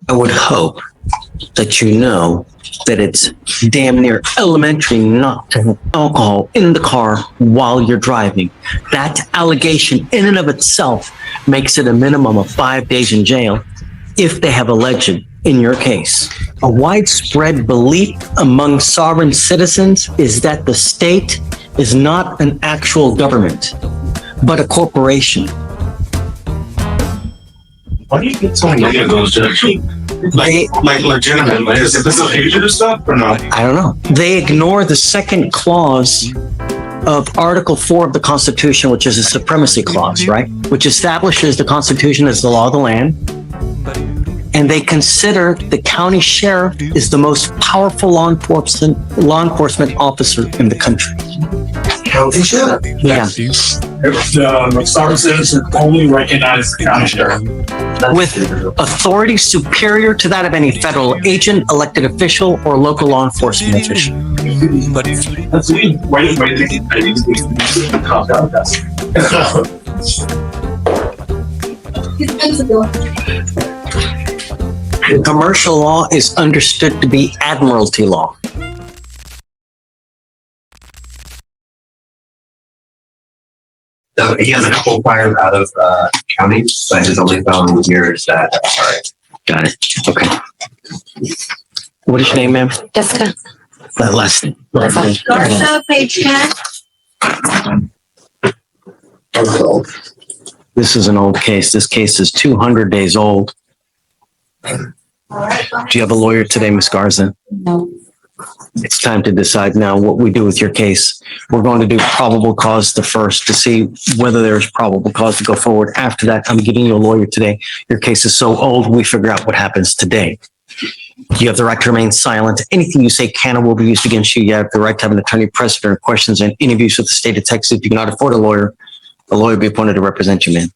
I would hope that you know that it's damn near elementary not to have alcohol in the car while you're driving. That allegation in and of itself makes it a minimum of 5 days in jail if they have alleged in your case. A widespread belief among sovereign citizens is that the state is not an actual government, but a corporation. Why do you get so many of those, Judge? Like legitimate. Is this a fugitive stuff or not? I don't know. They ignore the second clause of Article 4 of the Constitution, which is a supremacy clause, right? Which establishes the Constitution as the law of the land. And they consider the county sheriff is the most powerful law enforcement officer in the country. County sheriff? Yeah. The sovereign citizens only recognize the county sheriff. With authority superior to that of any federal agent, elected official, or local law enforcement official. That's me. Wait, calm down, guys. Commercial law is understood to be admiralty law. So he has a couple fires out of county, but his only felony here is that. Sorry. Got it. Okay. What is your name, ma'am? Jessica. Last name. Garza, page 10. This is an old case. This case is 200 days old. Do you have a lawyer today, Ms. Garza? No. It's time to decide now what we do with your case. We're going to do probable cause first to see whether there's probable cause to go forward. After that, I'm giving you a lawyer today. Your case is so old, we figure out what happens today. You have the right to remain silent. Anything you say can or will be used against you. You have the right to have an attorney present during questions and interviews with the state of Texas. If you cannot afford a lawyer will be appointed to represent you, man.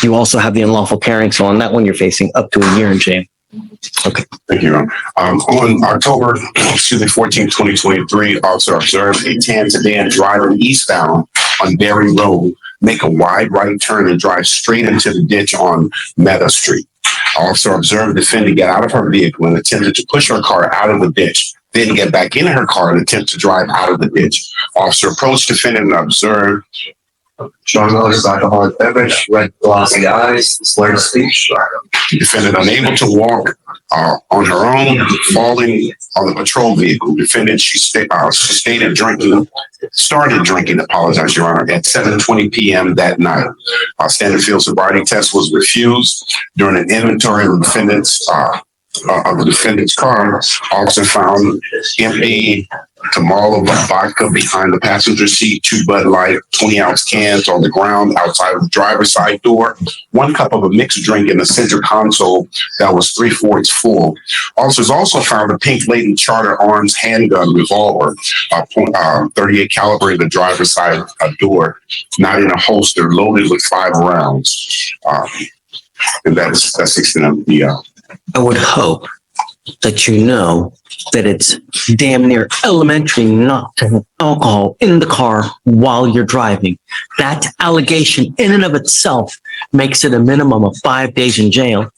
You also have the unlawful carrying. So on that one, you're facing up to a year in jail. Okay. Thank you, Ron. On October 14, 2023, officer observed a tan sedan driving eastbound on Berry Road make a wide right turn and drive straight into the ditch on Meta Street. Officer observed the defendant get out of her vehicle and attempted to push her car out of the ditch, then get back in her car and attempt to drive out of the ditch. Officer approached defendant and observed Strong odors of alcoholic beverage, red glossy eyes, slurred speech. defendant unable to walk on her own, falling on the patrol vehicle. Defendant, she started drinking, apologize, Your Honor, at 7:20 p.m. that night. Standard field sobriety test was refused. During an inventory of the defendant's car, officer found empty Kamala vodka behind the passenger seat, 2 Bud Light 20-ounce cans on the ground outside of the driver's side door, 1 cup of a mixed drink in the center console that was 3/4 full. Officers also found a pink Leighton Charter Arms handgun revolver, 38 caliber in the driver's side door, not in a holster, loaded with 5 rounds. And that's the extent of the I would hope that you know that it's damn near elementary not to have alcohol in the car while you're driving. That allegation in and of itself makes it a minimum of 5 days in jail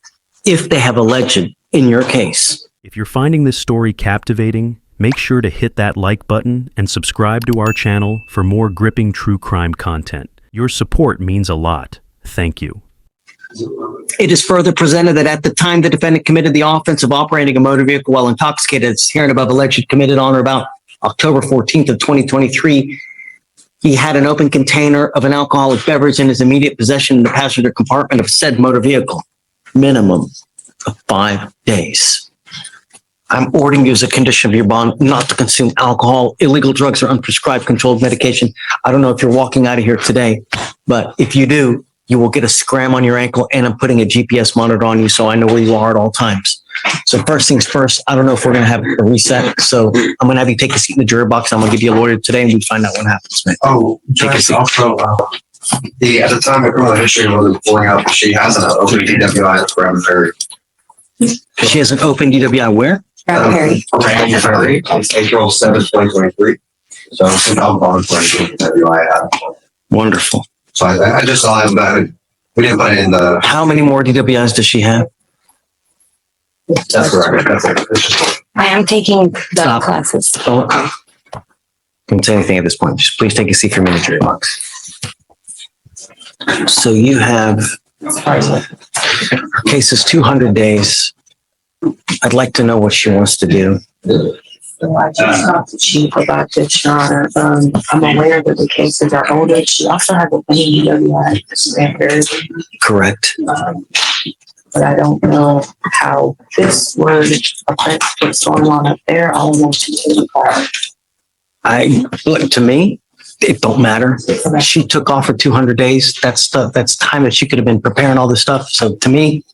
if they have alleged in your case. If you're finding this story captivating, make sure to hit that like button and subscribe to our channel for more gripping true crime content. Your support means a lot. Thank you. It is further presented that at the time the defendant committed the offense of operating a motor vehicle while intoxicated, as here and above alleged, committed on or about October 14th of 2023, he had an open container of an alcoholic beverage in his immediate possession in the passenger compartment of said motor vehicle. Minimum of 5 days. I'm ordering you as a condition of your bond not to consume alcohol, illegal drugs, or unprescribed controlled medication. I don't know if you're walking out of here today, but if you do, you will get a scram on your ankle, and I'm putting a GPS monitor on you so I know where you are at all times. So first things first, I don't know if we're going to have a reset. So I'm going to have you take a seat in the jury box. I'm going to give you a lawyer today, and we find out what happens, man. Oh, Take a seat. also, at the time of criminal history wasn't pulling up, she has an open DWI at Graham Ferry. She has an open DWI where? Graham Perry. Graham Ferry, on April 7th, 2023. So some alcohol and DWI I have. Wonderful. So I just saw him back. We didn't put it in the. How many more DWIs does she have? That's correct. That's I am taking the Stop. classes. Don't say anything at this point. Just please take a seat for me in the jury box. So you have, her case is 200 days. I'd like to know what she wants to do. I just talked to Chief about this, Your Honor. I'm aware that the cases are older. She also has a DWI standard, Correct. but I don't know how this would affect what's going on up there. I don't know to take part. Look, to me, it don't matter. She took off for 200 days. That's time that she could have been preparing all this stuff. So to me,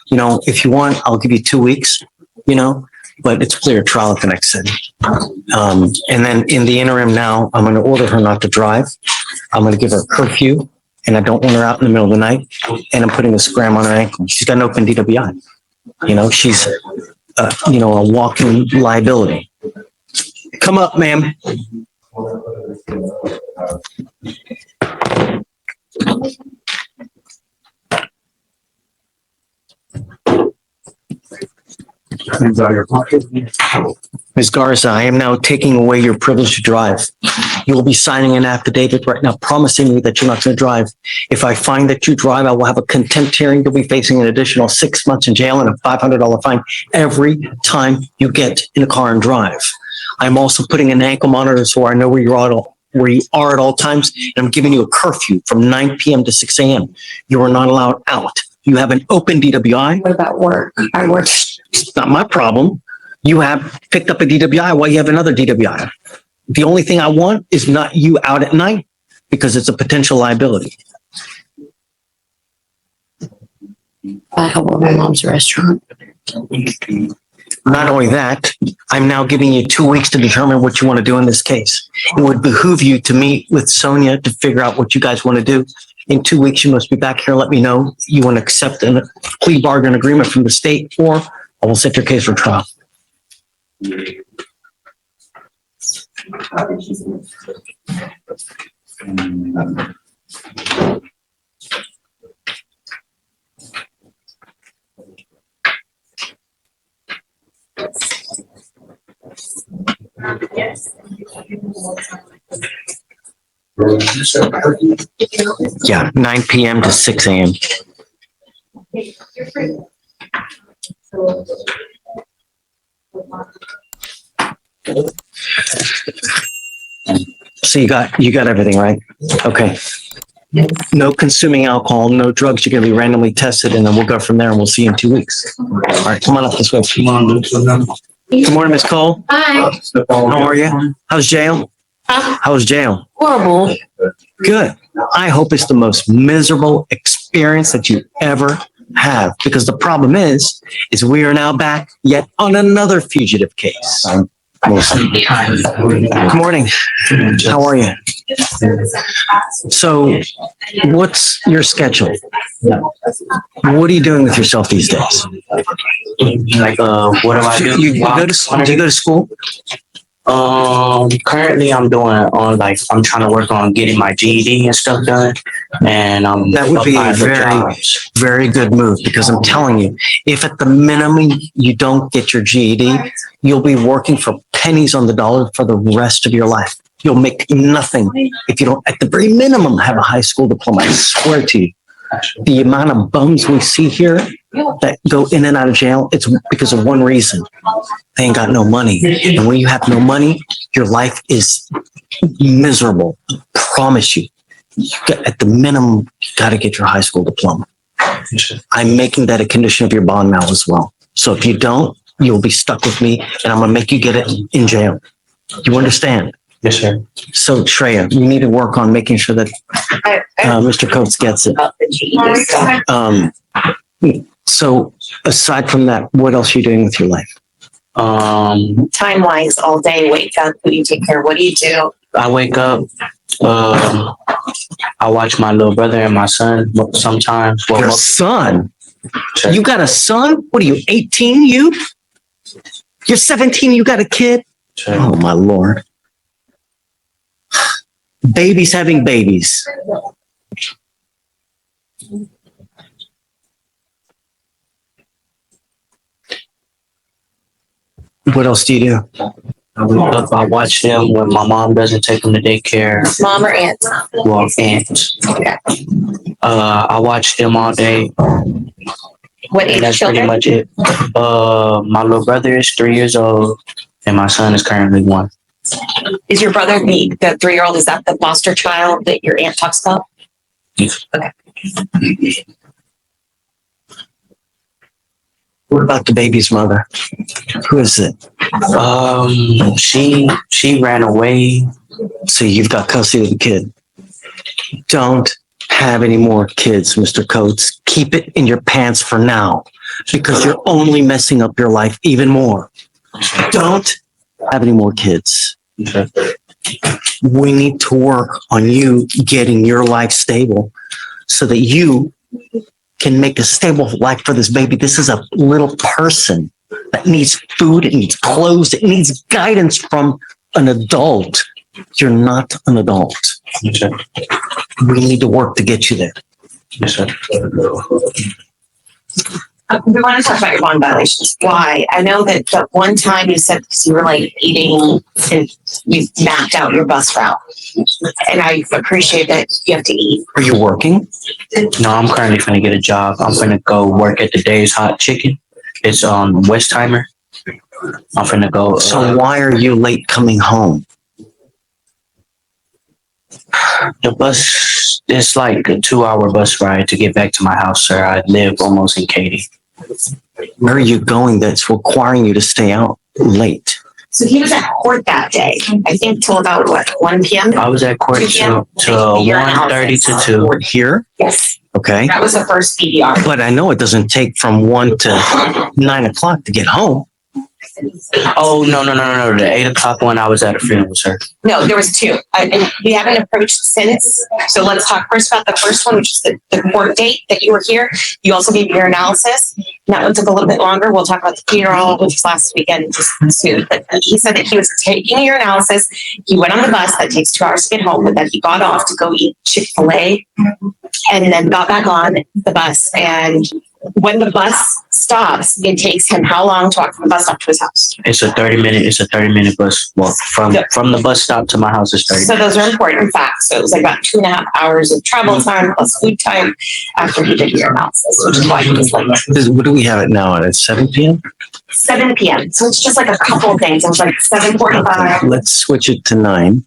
you know, if you want, I'll give you 2 weeks, you know, but it's clear trial at the next city. And then in the interim now, I'm going to order her not to drive. I'm going to give her a curfew and I don't want her out in the middle of the night. And I'm putting a scram on her ankle. She's got an open DWI. You know, she's, you know, a walking liability. Come up, ma'am. Ms. Garza, I am now taking away your privilege to drive. You will be signing an affidavit right now promising me that you're not going to drive. If I find that you drive, I will have a contempt hearing. You'll be facing an additional 6 months in jail and a $500 fine every time you get in a car and drive. I'm also putting an ankle monitor so I know where you are at all times. And I'm giving you a curfew from 9 p.m. to 6 a.m. You are not allowed out. You have an open DWI. What about work? I work. It's not my problem. You have picked up a DWI while you have another DWI. The only thing I want is not you out at night because it's a potential liability. I help with my mom's restaurant. Not only that, I'm now giving you 2 weeks to determine what you want to do in this case. It would behoove you to meet with Sonia to figure out what you guys want to do. In 2 weeks, you must be back here. Let me know you want to accept a plea bargain agreement from the state, or I will set your case for trial. Yeah, 9 p.m. to 6 a.m. So you got everything, right? Okay. No consuming alcohol, no drugs. You're going to be randomly tested, and then we'll go from there, and we'll see you in 2 weeks. All right, come on up this way. Good morning, Ms. Cole. Hi. How are you? How's jail? How's jail? Horrible. Good. I hope it's the most miserable experience that you ever have, because the problem is we are now back yet on another fugitive case. Good morning. How are you? So what's your schedule? What are you doing with yourself these days? Like, what do I do? Do you go to school? Currently I'm doing I'm trying to work on getting my GED and stuff done. And That would be a applying for very, jobs. very good move, because I'm telling you, if at the minimum you don't get your GED, you'll be working for pennies on the dollar for the rest of your life. You'll make nothing if you don't, at the very minimum, have a high school diploma. I swear to you, the amount of bums we see here that go in and out of jail, it's because of one reason. They ain't got no money. And when you have no money, your life is miserable. I promise you. At the minimum, you got to get your high school diploma. I'm making that a condition of your bond now as well. So if you don't, you'll be stuck with me, and I'm going to make you get it in jail. You understand? Yes, sir. So Shreya, you need to work on making sure that Mr. Coates gets it. So aside from that, what else are you doing with your life? Time wise, all day, wake up, who do you take care of? What do you do? I wake up, I watch my little brother and my son sometimes. Your son? You got a son? What are you, 18, you? You're 17, you got a kid? Sure. Oh, my Lord. Babies having babies. What else do you do? I watch them when my mom doesn't take them to daycare. Mom or aunt? Well, aunts. I watch them all day. What And age that's pretty children? much it. My little brother is 3 years old, and my son is currently 1. Is your brother the 3-year-old? Is that the foster child that your aunt talks about? What about the baby's mother? Who is it? She ran away. So you've got custody of the kid. Don't have any more kids, Mr. Coates. Keep it in your pants for now, because you're only messing up your life even more. Don't have any more kids. We need to work on you getting your life stable so that you can make a stable life for this baby. This is a little person that needs food, it needs clothes, it needs guidance from an adult. You're not an adult. Yes, sir. We need to work to get you there. Yes, sir. We want to talk about your bond violations. Why? I know that the one time you said because you were like eating and you mapped out your bus route. And I appreciate that you have to eat. Are you working? No, I'm currently finna get a job. I'm finna go work at the Dave's Hot Chicken. It's on Westheimer. I'm finna go. So why are you late coming home? The bus, it's like a 2-hour bus ride to get back to my house, sir. I live almost in Katy. Where are you going that's requiring you to stay out late? So he was at court that day, I think till about what, 1 p.m.? I was at court till 1:30 to 2. We're here? Yes, Okay. that was the first PDR. But I know it doesn't take from 1 to 9 o'clock to get home. Oh, no. The 8 o'clock one, I was at a funeral, sir. No, there was 2. And we haven't approached since. So let's talk first about the first one, which is the court date that you were here. You also gave your analysis. And that one took a little bit longer. We'll talk about the funeral, which was last weekend, just soon. But he said that he was taking your analysis. He went on the bus that takes 2 hours to get home, but then he got off to go eat Chick-fil-A and then got back on the bus. And when the bus stops, it takes him how long to walk from the bus stop to his house? It's a 30-minute bus walk from the bus stop to my house is 30 So minutes. those are important facts. So it was like about 2.5 hours of travel time plus food time after he did your analysis, which is why he was late. What do we have it now at 7 p.m.? 7 p.m. So it's just like a couple of things. It was like 7:45. Let's switch it to 9.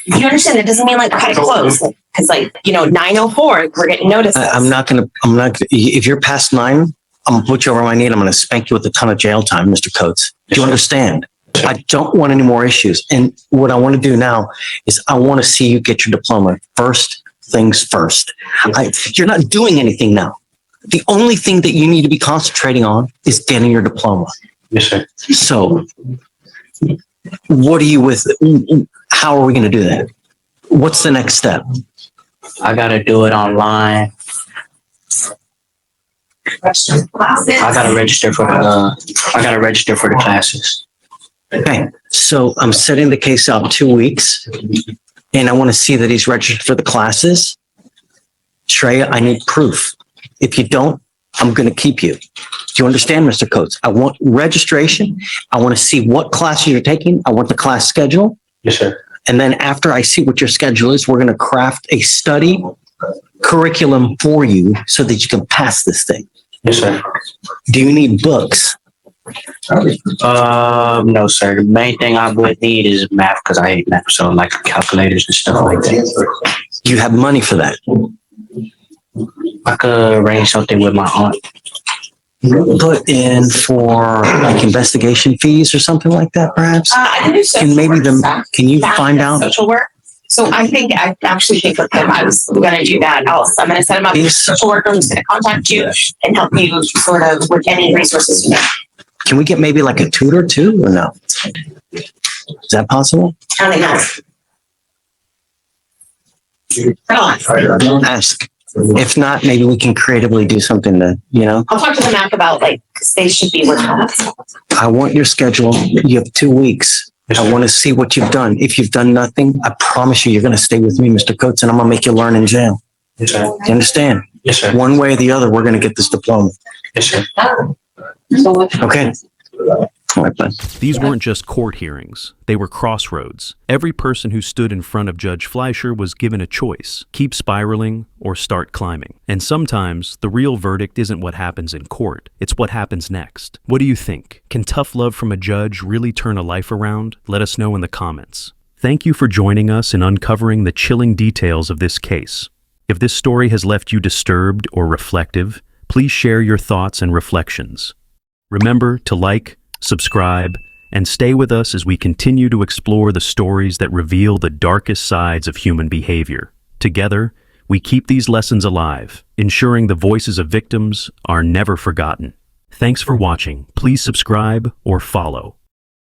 You understand? It doesn't mean like cut it close. Because 9:04, we're getting notices. I'm not gonna, if you're past 9, I'm gonna put you over my knee and I'm gonna spank you with a ton of jail time, Mr. Coates. Do you understand? I don't want any more issues. And what I want to do now is I want to see you get your diploma. First things first. You're not doing anything now. The only thing that you need to be concentrating on is getting your diploma. Yes, sir. So what are you with? How are we going to do that? What's the next step? I gotta do it online. I gotta register for the classes. Okay, so I'm setting the case out 2 weeks and I want to see that he's registered for the classes. Shreya, I need proof. If you don't, I'm going to keep you. Do you understand, Mr. Coates? I want registration. I want to see what classes you're taking. I want the class schedule. Yes, sir. And then after I see what your schedule is, we're going to craft a study curriculum for you so that you can pass this thing. Yes, sir. Do you need books? No, sir. The main thing I would need is math because I hate math. So like calculators and stuff like that. You have money for that. I could arrange something with my aunt. Put in for like investigation fees or something like that, perhaps? I can do social And maybe work. can you find out? Social work. So I actually think with him, I was going to do that. I'm going to set him up with a social worker who's going to contact you and help you sort of with any resources you need. Can we get maybe like a tutor too, or no? Is that possible? I don't know. Ask. If not, maybe we can creatively do something to, I'll talk to the Mac about because they should be working on it. I want your schedule. You have 2 weeks. I want to see what you've done. If you've done nothing, I promise you're going to stay with me, Mr. Coates, and I'm going to make you learn in jail. Yes, sir. You understand? Yes, sir. One way or the other, we're going to get this diploma. Yes, sir. Okay. These weren't just court hearings, they were crossroads. Every person who stood in front of Judge Fleischer was given a choice: keep spiraling or start climbing. And sometimes, the real verdict isn't what happens in court, it's what happens next. What do you think? Can tough love from a judge really turn a life around? Let us know in the comments. Thank you for joining us in uncovering the chilling details of this case. If this story has left you disturbed or reflective, please share your thoughts and reflections. Remember to like, subscribe, and stay with us as we continue to explore the stories that reveal the darkest sides of human behavior. Together, we keep these lessons alive, ensuring the voices of victims are never forgotten. Thanks for watching. Please subscribe or follow.